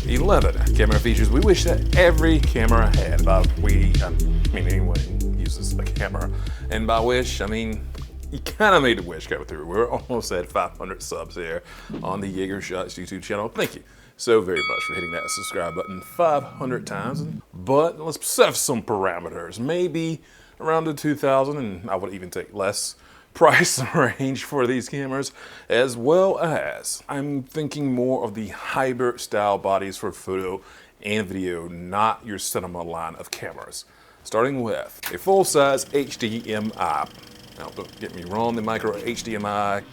11 camera features we wish that every camera had. By we, I mean anyone who uses a camera. And by wish, I mean you kind of made the wish go through. We're almost at 500 subs here on the YeagerShots YouTube channel. Thank you so very much for hitting that subscribe button 500 times. But let's set some parameters. Maybe around the 2,000, and I would even take less price range for these cameras, as well as I'm thinking more of the hybrid style bodies for photo and video, not your cinema line of cameras. Starting with a full-size HDMI. Now, don't get me wrong, the micro HDMI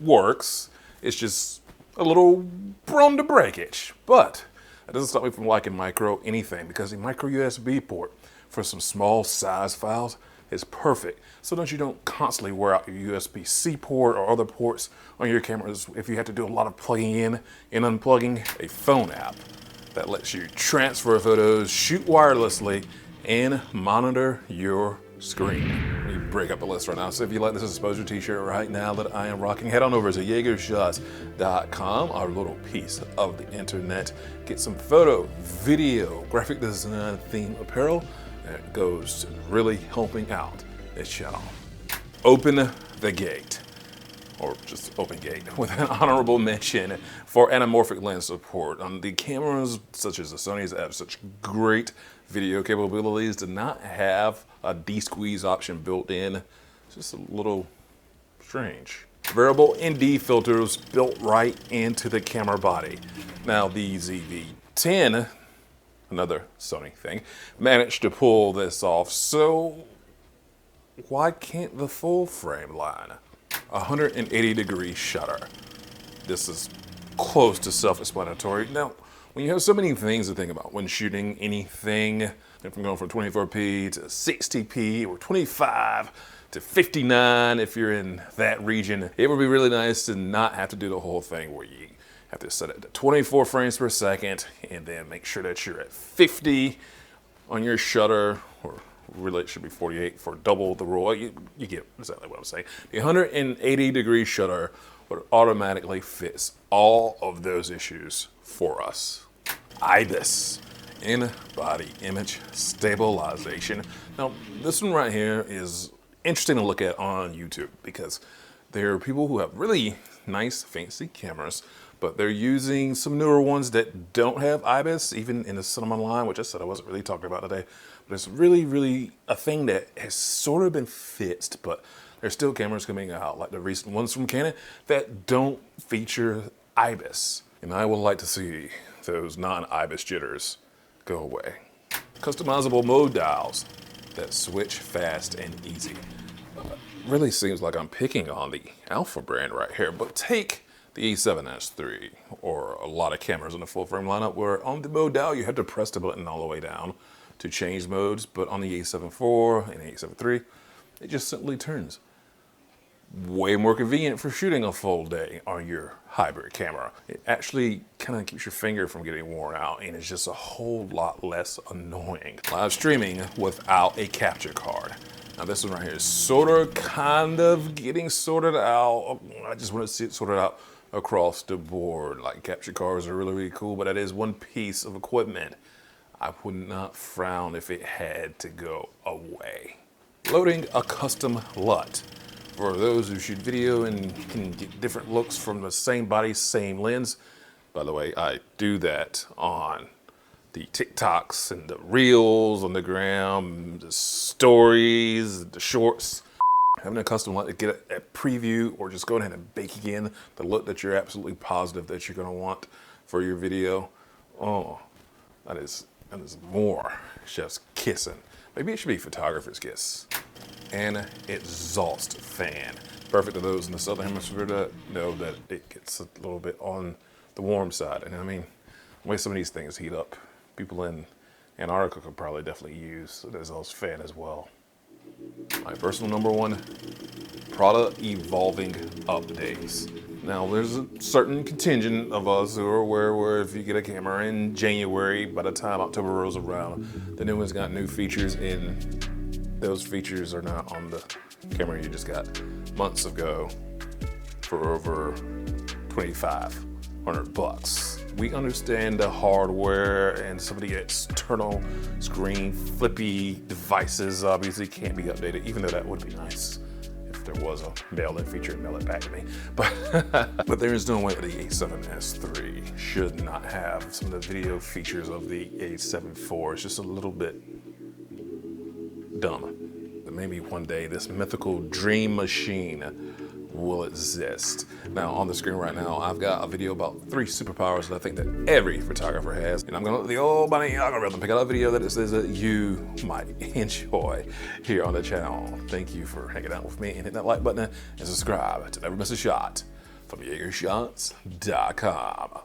works. It's just a little prone to breakage, but that doesn't stop me from liking micro anything, because the micro USB port for some small size files is perfect. So that you don't constantly wear out your USB-C port or other ports on your cameras if you have to do a lot of plugging in and unplugging. A phone app that lets you transfer photos, shoot wirelessly, and monitor your screen. Let me break up the list right now. So if you like this exposure t-shirt right now that I am rocking, head on over to YeagerShots.com, our little piece of the internet. Get some photo, video, graphic design, theme apparel that goes to really helping out this channel. Open the gate, or just open gate, with an honorable mention for anamorphic lens support. On the cameras such as the Sony's have such great video capabilities, to not have a de-squeeze option built in, it's just a little strange. Variable ND filters built right into the camera body. Now the ZV-10, another Sony thing, managed to pull this off, so why can't the full frame line? 180-degree shutter. This is close to self-explanatory. Now, when you have so many things to think about when shooting anything, if I'm going from 24p to 60p or 25 to 59, if you're in that region, it would be really nice to not have to do the whole thing where you have to set it to 24 frames per second and then make sure that you're at 50 on your shutter, or really it should be 48 for double the roll. You get exactly what I'm saying. The 180-degree shutter would automatically fix all of those issues for us. IBIS, in-body image stabilization. Now, this one right here is interesting to look at on YouTube, because there are people who have really nice, fancy cameras, but they're using some newer ones that don't have IBIS, even in the cinema line, which I said I wasn't really talking about today. But it's really a thing that has sort of been fixed, but there's still cameras coming out, like the recent ones from Canon, that don't feature IBIS. And I would like to see those non-IBIS jitters go away. Customizable mode dials that switch fast and easy. Really seems like I'm picking on the Alpha brand right here, but take the A7iv, or a lot of cameras in the full frame lineup, where on the mode dial you have to press the button all the way down to change modes, but on the A7 IV and A7 III, it just simply turns. Way more convenient for shooting a full day on your hybrid camera. It actually kind of keeps your finger from getting worn out, and it's just a whole lot less annoying. Live streaming without a capture card. Now this one right here is kind of getting sorted out. I just want to see it sorted out across the board. Like, capture cards are really cool, but that is one piece of equipment I would not frown if it had to go away. Loading a custom LUT. For those who shoot video and can get different looks from the same body, same lens. By the way, I do that on the TikToks and the Reels on the gram, the stories, the shorts. Having a custom LUT to get a preview, or just go ahead and bake in the look that you're absolutely positive that you're gonna want for your video. Oh, that is more chef's kissing. Maybe it should be photographer's kiss. An exhaust fan. Perfect to those in the southern hemisphere that know that it gets a little bit on the warm side. And I mean, the way some of these things heat up, people in Antarctica could probably definitely use an exhaust fan as well. My personal number one, product evolving updates. Now, there's a certain contingent of us who are aware where if you get a camera in January, by the time October rolls around, the new one's got new features, and those features are not on the camera you just got months ago for over 25 $100. We understand the hardware and some of the external screen flippy devices obviously can't be updated, even though that would be nice if there was a mail-in feature and mail it back to me. But there is no way that the A7S3 should not have some of the video features of the A7 IV. It's just a little bit dumb. But maybe one day this mythical dream machine will exist. Now on the screen right now, I've got a video about 3 superpowers that I think that every photographer has. And I'm gonna let the old bunny algorithm pick out a video that it says that you might enjoy here on the channel. Thank you for hanging out with me and hit that like button and subscribe to never miss a shot from YeagerShots.com.